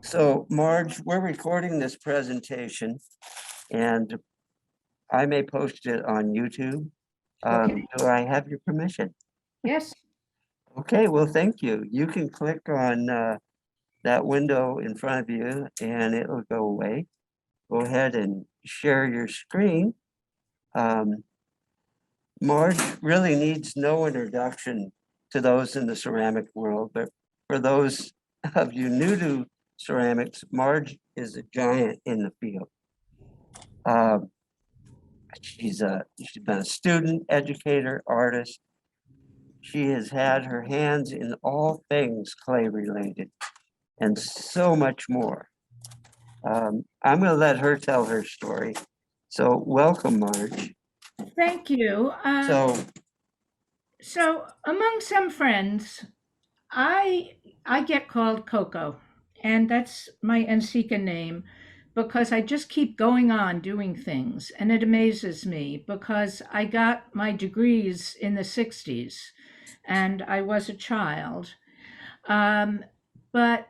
So Marge, we're recording this presentation and I may post it on YouTube. Okay, Do I have your permission? yes, Okay, well, thank you. You can click on that window in front of you and it'll go away. Go ahead and share your screen. Um, Marge really needs no introduction to those in the ceramic world, but for those of you new to ceramics, Marge is a giant in the field. Um, she's been a student, educator, artist. She has had her hands in all things clay related and so much more. I'm going to let her tell her story. So welcome, Marge. thank you. So So among some friends, I I get called Coco, and that's my Ensika name because I just keep going on doing things, and it amazes me because I got my degrees in the 60s and I was a child. Um, but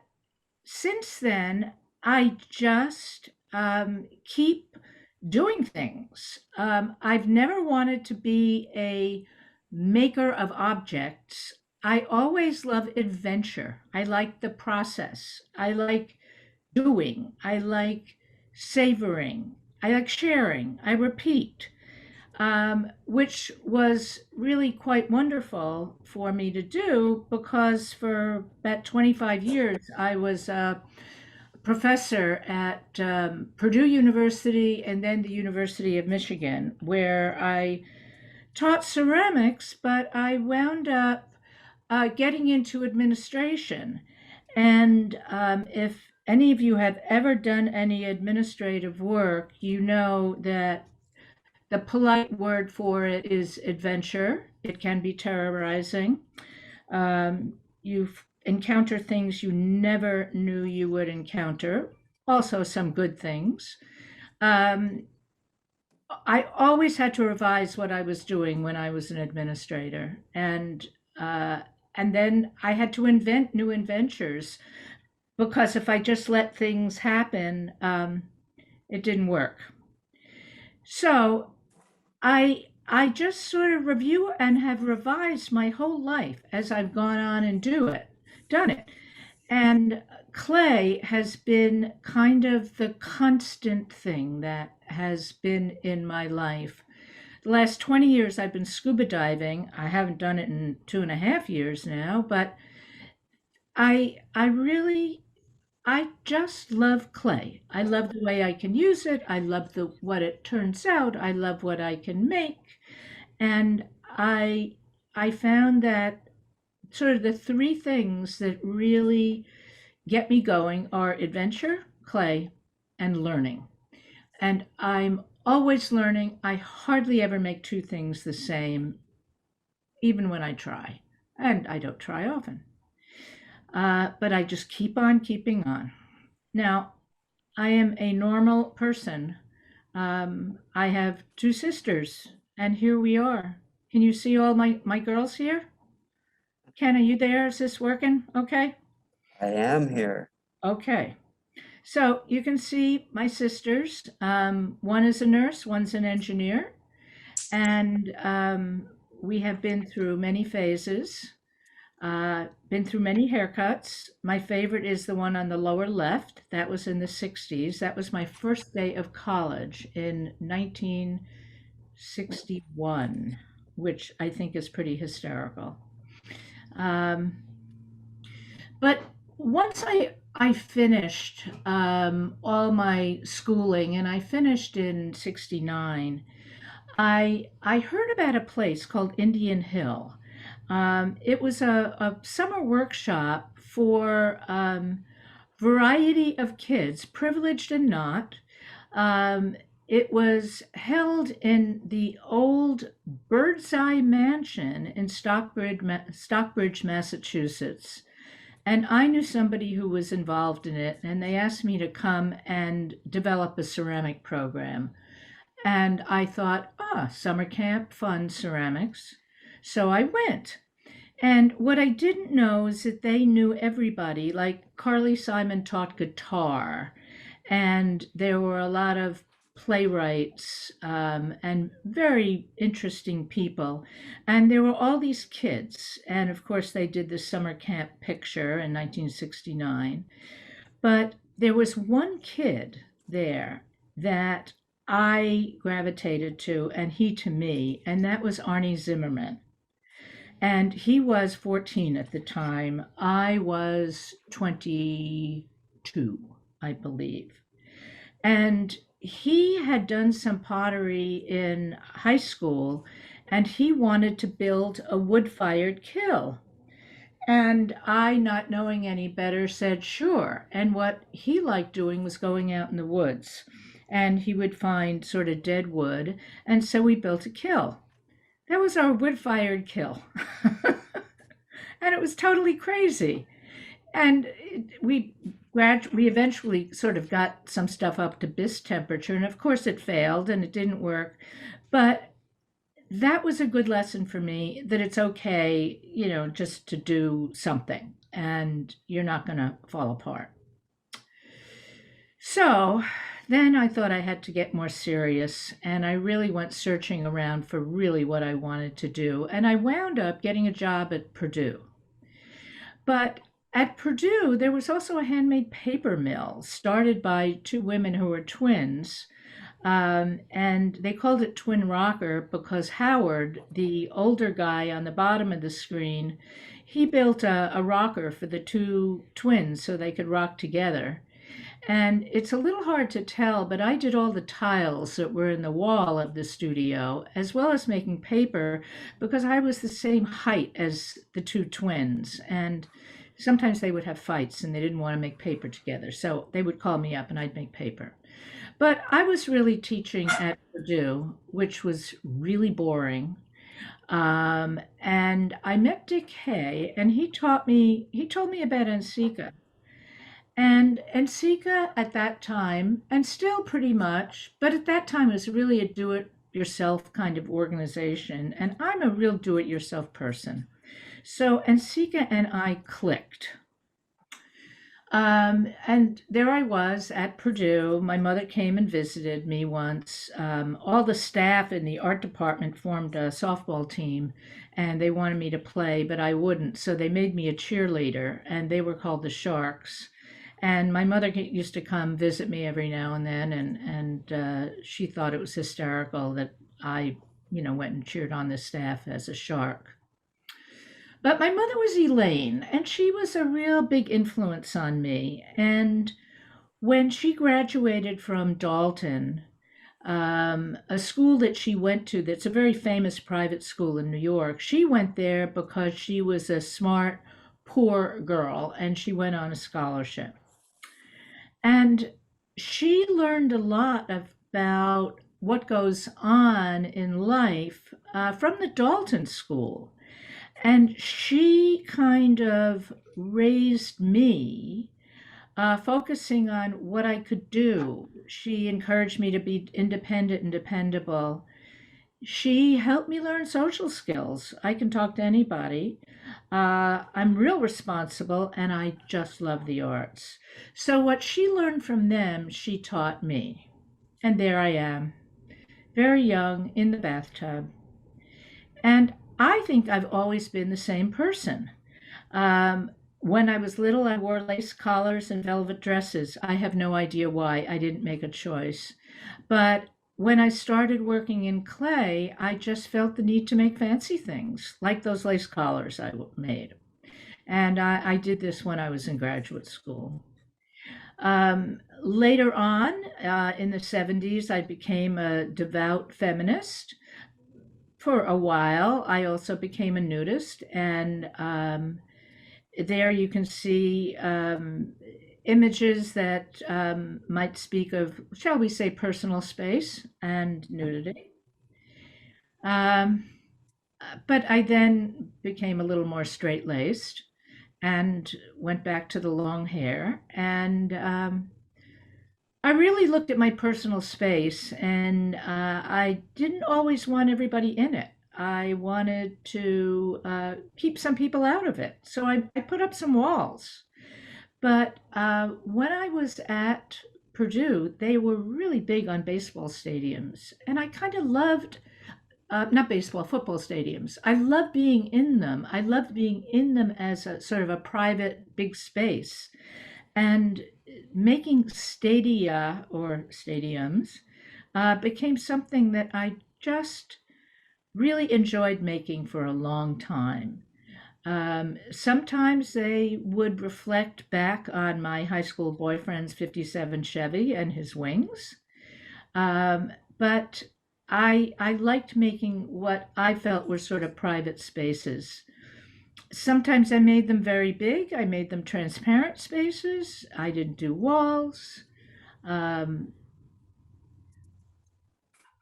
since then, I just keep doing things. I've never wanted to be a maker of objects. I always love adventure. I like the process. I like doing. I like savoring. I like sharing. I repeat, which was really quite wonderful for me to do because for about 25 years I was a professor at Purdue University and then the University of Michigan, where I taught ceramics, but I wound up getting into administration. And if any of you have ever done any administrative work, you know that the polite word for it is adventure. It can be terrorizing. You encounter things you never knew you would encounter, also some good things. Um, I always had to revise what I was doing when I was an administrator, uh, and then I had to invent new adventures because if I just let things happen, it didn't work. So I just sort of review and have revised my whole life as I've gone on and done it. And clay has been kind of the constant thing that has been in my life. The last 20 years I've been scuba diving. I haven't done it in 2.5 years now, but I really I just love clay. I love the way I can use it. I love the what it turns out. I love what I can make. And I found that sort of the three things that really get me going are adventure, clay, and learning. And I'm always learning. I hardly ever make two things the same, even when I try. And I don't try often. But I just keep on keeping on. Now, I am a normal person. I have two sisters, and here we are. Can you see all my girls here? Ken, are you there? Is this working? Okay. I am here. Okay. So you can see my sisters. One is a nurse, one's an engineer, and we have been through many phases, been through many haircuts. My favorite is the one on the lower left. That was in the 60s. That was my first day of college in 1961, which I think is pretty hysterical. Um, but once I finished all my schooling, and I finished in '69, I heard about a place called Indian Hill. It was a summer workshop for variety of kids, privileged and not. It was held in the old Birdseye Mansion in Stockbridge, Massachusetts. And I knew somebody who was involved in it, and they asked me to come and develop a ceramic program. And I thought, summer camp, fun, ceramics. So I went. And what I didn't know is that they knew everybody. Like Carly Simon taught guitar, and there were a lot of playwrights and very interesting people. And there were all these kids. And of course, they did the summer camp picture in 1969. But there was one kid there that I gravitated to, and he to me, and that was Arnie Zimmerman. And he was 14 at the time. I was 22, I believe. And he had done some pottery in high school and he wanted to build a wood fired kiln. And I, not knowing any better, said sure. And what he liked doing was going out in the woods and he would find sort of dead wood. And so we built a kiln. That was our wood fired kiln. And it was totally crazy. And we eventually sort of got some stuff up to bisque temperature, and of course it failed and it didn't work. But that was a good lesson for me that it's okay, just to do something, and you're not going to fall apart. So then I thought I had to get more serious, and I really went searching around for really what I wanted to do, and I wound up getting a job at Purdue. But at Purdue, there was also a handmade paper mill started by two women who were twins. And they called it Twin Rocker because Howard, the older guy on the bottom of the screen, he built a rocker for the two twins so they could rock together. And it's a little hard to tell, but I did all the tiles that were in the wall of the studio, as well as making paper, because I was the same height as the two twins. And sometimes they would have fights and they didn't want to make paper together. So they would call me up and I'd make paper. But I was really teaching at Purdue, which was really boring. And I met Dick Hay, and he told me about Ensika. And Ensika at that time, and still pretty much, but at that time was really a do it yourself kind of organization. And I'm a real do it yourself person. So Ensika and I clicked. And there I was at Purdue. My mother came and visited me once. All the staff in the art department formed a softball team and they wanted me to play, but I wouldn't. So they made me a cheerleader and they were called the Sharks. And my mother used to come visit me every now and then, and she thought it was hysterical that I, went and cheered on the staff as a shark. But my mother was Elaine, and she was a real big influence on me. And when she graduated from Dalton, a school that she went to that's a very famous private school in New York, she went there because she was a smart, poor girl, and she went on a scholarship. And she learned a lot about what goes on in life from the Dalton School. And she kind of raised me, focusing on what I could do. She encouraged me to be independent and dependable. She helped me learn social skills. I can talk to anybody. I'm real responsible and I just love the arts. So, what she learned from them, she taught me. And there I am, very young in the bathtub. And I think I've always been the same person. When I was little, I wore lace collars and velvet dresses. I have no idea why. I didn't make a choice. But when I started working in clay, I just felt the need to make fancy things, like those lace collars I made. And I did this when I was in graduate school. Later on, in the 70s, I became a devout feminist. For a while, I also became a nudist, and there you can see images that might speak of, shall we say, personal space and nudity. Um, but I then became a little more straight laced and went back to the long hair. And I really looked at my personal space, and I didn't always want everybody in it. I wanted to keep some people out of it. So I put up some walls. But when I was at Purdue, they were really big on baseball stadiums. And I kind of loved, not baseball, football stadiums. I loved being in them. I loved being in them as a sort of a private big space. And making stadia or stadiums became something that I just really enjoyed making for a long time. Sometimes they would reflect back on my high school boyfriend's 57 Chevy and his wings. But I liked making what I felt were sort of private spaces. Sometimes I made them very big. I made them transparent spaces. I didn't do walls. Um,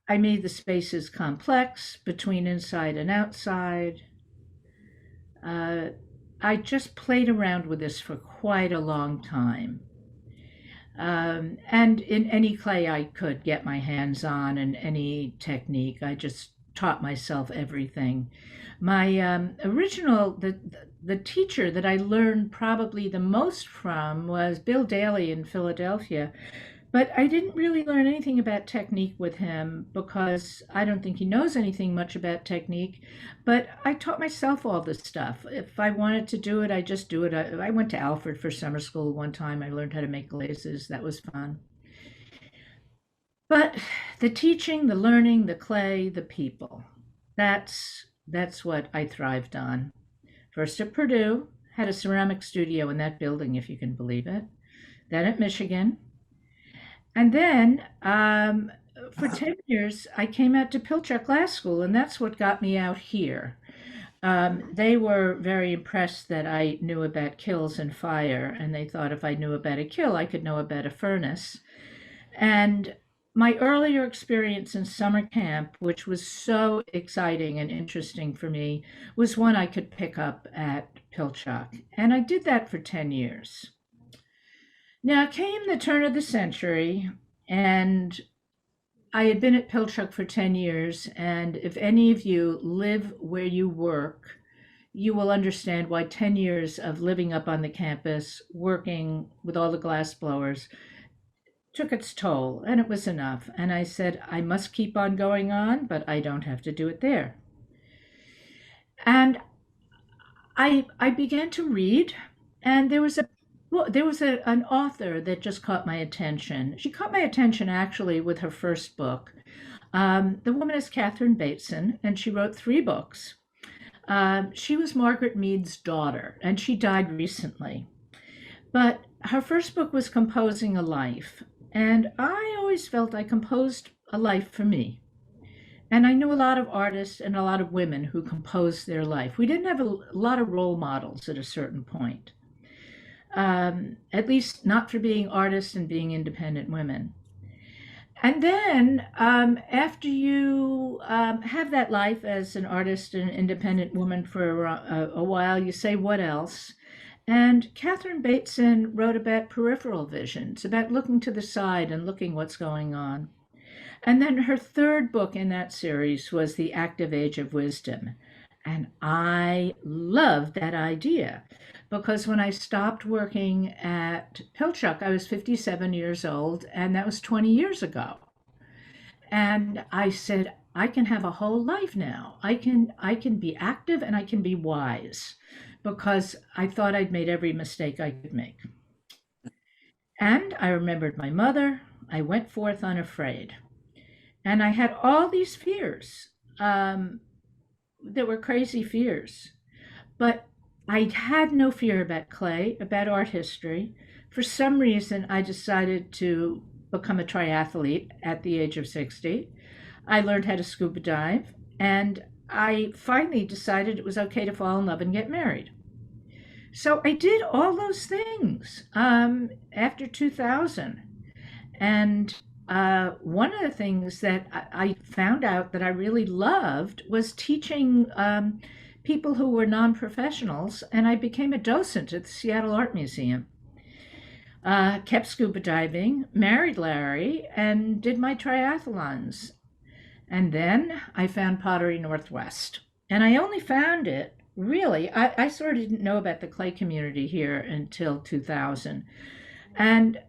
I made the spaces complex between inside and outside. Uh, I just played around with this for quite a long time. And in any clay I could get my hands on and any technique, I just taught myself everything. My original, the teacher that I learned probably the most from was Bill Daly in Philadelphia. But I didn't really learn anything about technique with him because I don't think he knows anything much about technique. But I taught myself all this stuff. If I wanted to do it, I just do it. I went to Alfred for summer school one time. I learned how to make glazes. That was fun. But the teaching, the learning, the clay, the people, that's what I thrived on. First at Purdue, had a ceramic studio in that building, if you can believe it. Then at Michigan, and then for 10 years, I came out to Pilchuck Glass School, and that's what got me out here. They were very impressed that I knew about kilns and fire, and they thought if I knew about a kiln, I could know about a furnace. And my earlier experience in summer camp, which was so exciting and interesting for me, was one I could pick up at Pilchuck. And I did that for 10 years. Now came the turn of the century, and I had been at Pilchuck for 10 years. And if any of you live where you work, you will understand why 10 years of living up on the campus, working with all the glass blowers, took its toll, and it was enough. And I said, I must keep on going on, but I don't have to do it there. And I began to read, and an author that just caught my attention. She caught my attention actually with her first book. The woman is Catherine Bateson, and she wrote 3 books. She was Margaret Mead's daughter, and she died recently. But her first book was Composing a Life, and I always felt I composed a life for me. And I knew a lot of artists and a lot of women who composed their life. We didn't have a lot of role models at a certain point, at least not for being artists and being independent women. And then after you have that life as an artist and independent woman for a while, you say, what else? And Catherine Bateson wrote about peripheral visions, about looking to the side and looking what's going on. And then her 3rd book in that series was The Active Age of Wisdom. And I loved that idea because when I stopped working at Pilchuck, I was 57 years old, and that was 20 years ago. And I said, I can have a whole life now. I can be active and I can be wise because I thought I'd made every mistake I could make. And I remembered my mother. I went forth unafraid. And I had all these fears. There were crazy fears. But I had no fear about clay, about art history. For some reason, I decided to become a triathlete at the age of 60. I learned how to scuba dive, and I finally decided it was okay to fall in love and get married. So I did all those things after 2000. And one of the things that I found out that I really loved was teaching people who were non-professionals, and I became a docent at the Seattle Art Museum. Kept scuba diving, married Larry, and did my triathlons. And then I found Pottery Northwest. And I only found it really, I sort of didn't know about the clay community here until 2000. And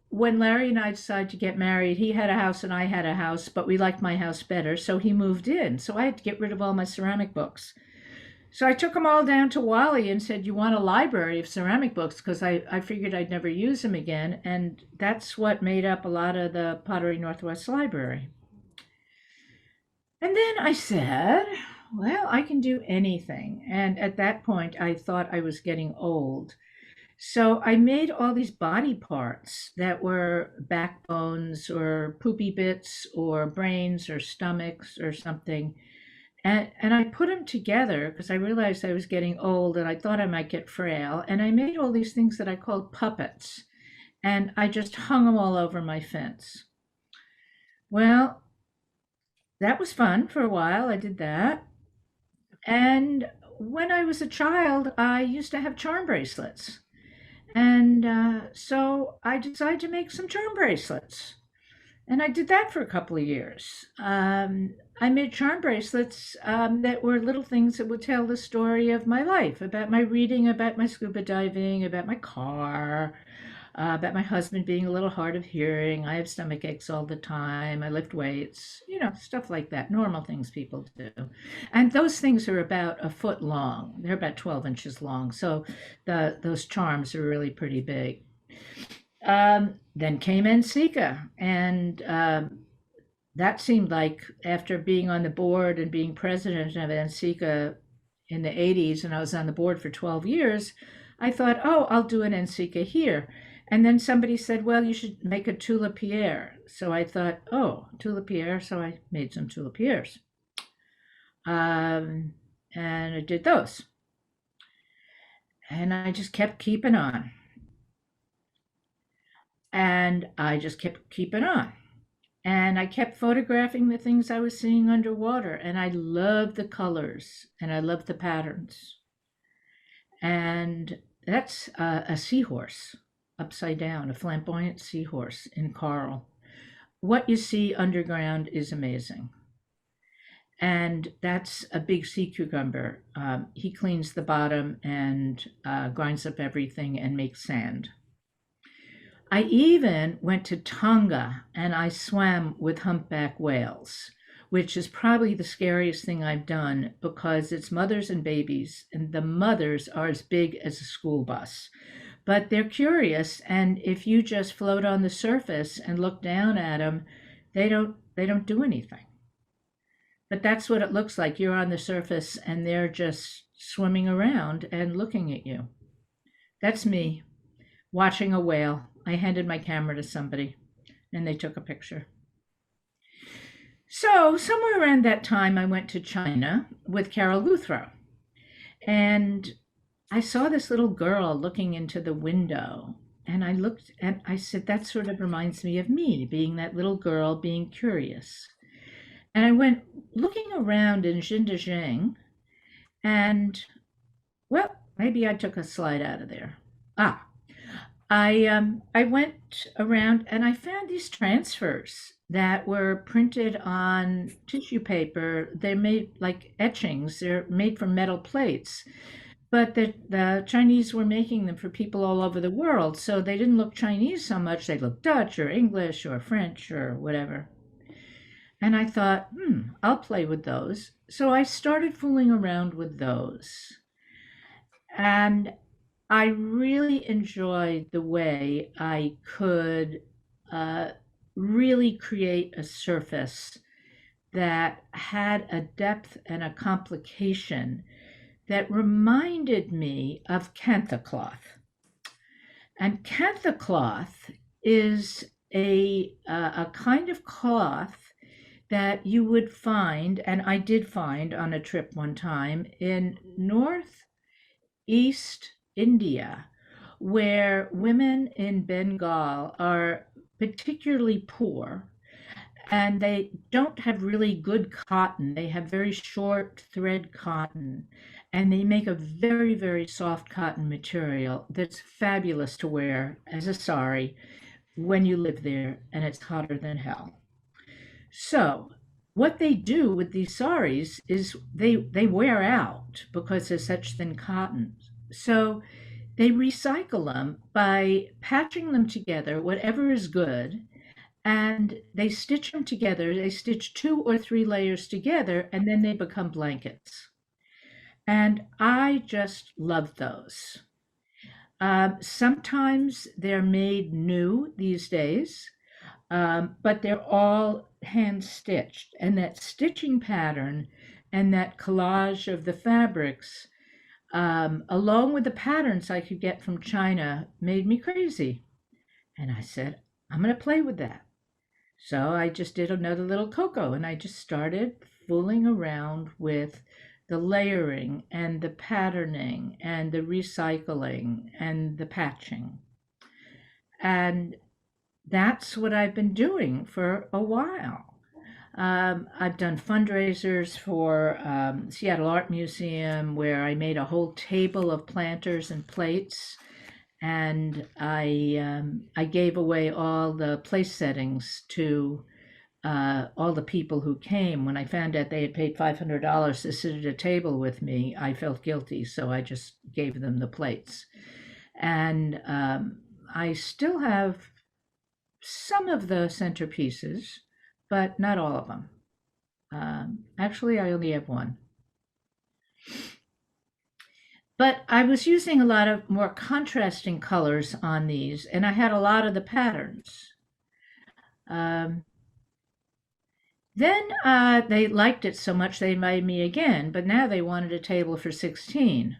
when Larry and I decided to get married, he had a house and I had a house, but we liked my house better. So he moved in. So I had to get rid of all my ceramic books. So I took them all down to Wally and said, "You want a library of ceramic books?" Because I figured I'd never use them again. And that's what made up a lot of the Pottery Northwest Library. And then I said, well, I can do anything. And at that point, I thought I was getting old. So I made all these body parts that were backbones or poopy bits or brains or stomachs or something. And I put them together because I realized I was getting old and I thought I might get frail. And I made all these things that I called puppets. And I just hung them all over my fence. Well, that was fun for a while. I did that. And when I was a child, I used to have charm bracelets. And so I decided to make some charm bracelets. And I did that for a couple of years. I made charm bracelets that were little things that would tell the story of my life, about my reading, about my scuba diving, about my car, about my husband being a little hard of hearing. I have stomach aches all the time. I lift weights, stuff like that, normal things people do. And those things are about a foot long. They're about 12 inches long. So those charms are really pretty big. Then came NSECA, and that seemed like after being on the board and being president of NSECA in the 80s, and I was on the board for 12 years, I thought, oh, I'll do an NSECA here. And then somebody said, well, you should make a Tulipier. So I thought, oh, Tulipier. So I made some Tulipiers. And I did those. And I just kept keeping on. And I just kept keeping on. And I kept photographing the things I was seeing underwater. And I loved the colors and I loved the patterns. And that's a seahorse upside down, a flamboyant seahorse in coral. What you see underground is amazing. And that's a big sea cucumber. He cleans the bottom and grinds up everything and makes sand. I even went to Tonga and I swam with humpback whales, which is probably the scariest thing I've done because it's mothers and babies, and the mothers are as big as a school bus. But they're curious, and if you just float on the surface and look down at them, they don't do anything. But that's what it looks like. You're on the surface and they're just swimming around and looking at you. That's me watching a whale. I handed my camera to somebody and they took a picture. So somewhere around that time, I went to China with Carol Luthrow, and I saw this little girl looking into the window. And I looked and I said, that sort of reminds me of me, being that little girl, being curious. And I went looking around in Xinjiang, and well, maybe I took a slide out of there. I went around and I found these transfers that were printed on tissue paper. They're made like etchings. They're made from metal plates, but the Chinese were making them for people all over the world. So they didn't look Chinese so much. They looked Dutch or English or French or whatever. And I thought, I'll play with those. So I started fooling around with those. And I really enjoyed the way I could really create a surface that had a depth and a complication that reminded me of kantha cloth. And kantha cloth is a kind of cloth that you would find, and I did find on a trip one time in northeast India, where women in Bengal are particularly poor and they don't have really good cotton. They have very short thread cotton, and they make a very, very soft cotton material that's fabulous to wear as a sari when you live there and it's hotter than hell. So what they do with these saris is they wear out because they're such thin cotton. So they recycle them by patching them together, whatever is good, and they stitch them together. They stitch 2 or 3 layers together, and then they become blankets. And I just love those. Sometimes they're made new these days, but they're all hand stitched. And that stitching pattern and that collage of the fabrics, along with the patterns I could get from China, made me crazy. And I said, I'm going to play with that. So I just did another little cocoa and I just started fooling around with the layering and the patterning and the recycling and the patching. And that's what I've been doing for a while. I've done fundraisers for Seattle Art Museum where I made a whole table of planters and plates, and I gave away all the place settings to all the people who came. When I found out they had paid $500 to sit at a table with me, I felt guilty, so I just gave them the plates. And I still have some of the centerpieces, but not all of them. Actually, I only have one. But I was using a lot of more contrasting colors on these, and I had a lot of the patterns. Um, then they liked it so much they made me again, but now they wanted a table for 16.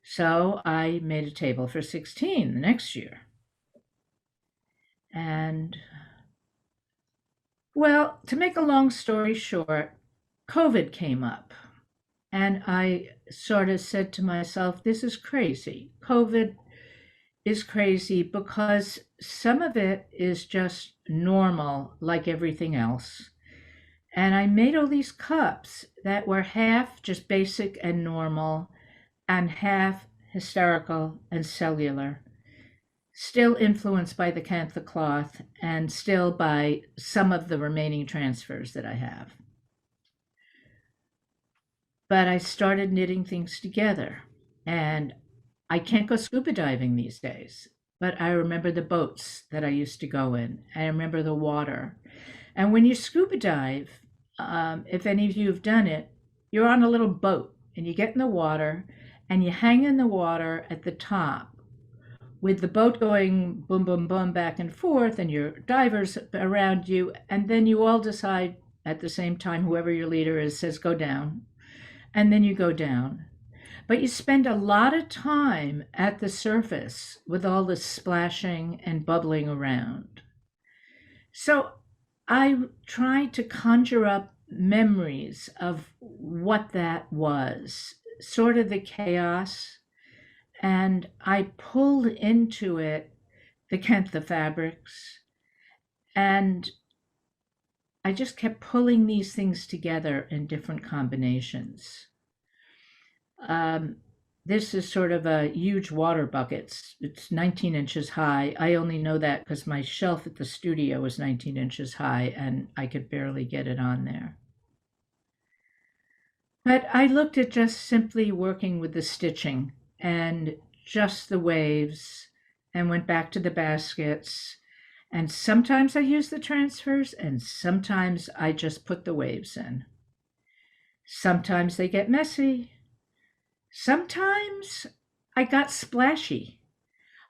So I made a table for 16 the next year. And, well, to make a long story short, COVID came up. And I sort of said to myself, this is crazy. COVID is crazy because some of it is just normal, like everything else. And I made all these cups that were half just basic and normal and half hysterical and cellular, still influenced by the Kantha cloth and still by some of the remaining transfers that I have. But I started knitting things together, and I can't go scuba diving these days, but I remember the boats that I used to go in. I remember the water. And when you scuba dive, if any of you have done it, you're on a little boat and you get in the water and you hang in the water at the top with the boat going boom, boom, boom back and forth and your divers around you. And then you all decide at the same time, whoever your leader is says, go down. And then you go down. But you spend a lot of time at the surface with all the splashing and bubbling around. So I tried to conjure up memories of what that was, sort of the chaos. And I pulled into it the Kentha fabrics. And I just kept pulling these things together in different combinations. This is sort of a huge water bucket. It's 19 inches high. I only know that because my shelf at the studio was 19 inches high and I could barely get it on there. But I looked at just simply working with the stitching and just the waves and went back to the baskets. And sometimes I use the transfers and sometimes I just put the waves in. Sometimes they get messy. Sometimes I got splashy,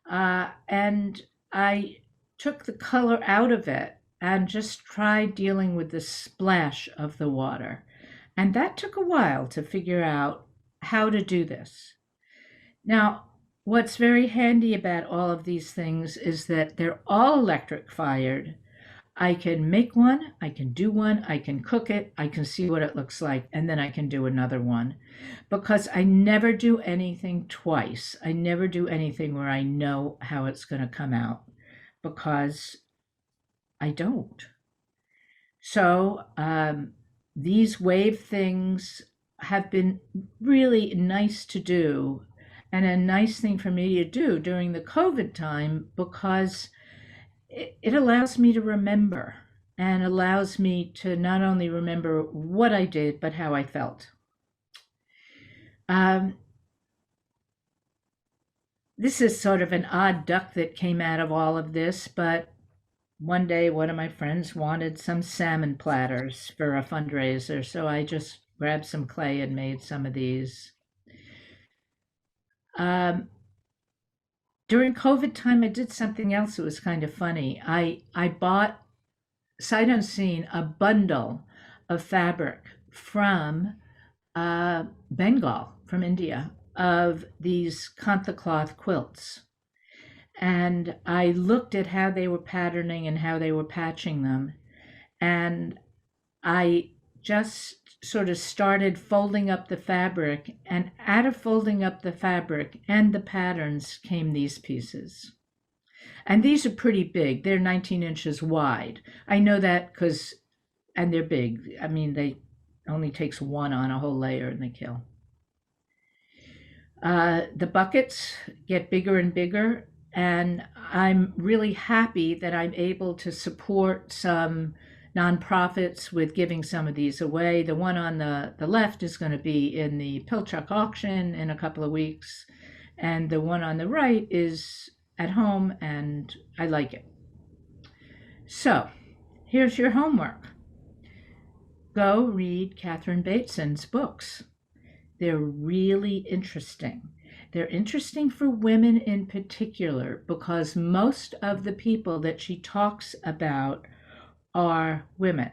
and I took the color out of it and just tried dealing with the splash of the water. And that took a while to figure out how to do this. Now, what's very handy about all of these things is that they're all electric fired. I can make one, I can do one, I can cook it, I can see what it looks like, and then I can do another one. Because I never do anything twice. I never do anything where I know how it's going to come out, because I don't. So these wave things have been really nice to do, and a nice thing for me to do during the COVID time because it allows me to remember. and allows me to not only remember what I did, but how I felt. Um, this is sort of an odd duck that came out of all of this, but one day one of my friends wanted some salmon platters for a fundraiser, so I just grabbed some clay and made some of these. Um, During COVID time, I did something else that was kind of funny. I bought sight unseen a bundle of fabric from Bengal, from India, of these kantha cloth quilts. And I looked at how they were patterning and how they were patching them. And I just sort of started folding up the fabric. And out of folding up the fabric and the patterns came these pieces. And these are pretty big. They're 19 inches wide. I know that because, and they're big. I mean, they only takes one on a whole layer and they kill. The buckets get bigger and bigger, and I'm really happy that I'm able to support some nonprofits with giving some of these away. The one on the left is going to be in the Pilchuck auction in a couple of weeks, and the one on the right is at home, and I like it. So, here's your homework. Go read Catherine Bateson's books. They're really interesting. They're interesting for women in particular because most of the people that she talks about are women.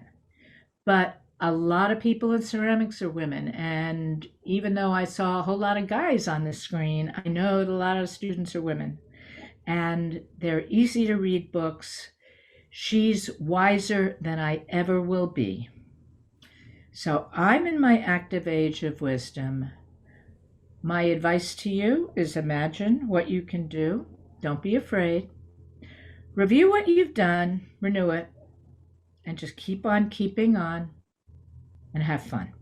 But a lot of people in ceramics are women. And even though I saw a whole lot of guys on the screen, I know that a lot of students are women. And they're easy to read books. She's wiser than I ever will be. So I'm in my active age of wisdom. My advice to you is imagine what you can do. Don't be afraid. Review what you've done, renew it, and just keep on keeping on and have fun.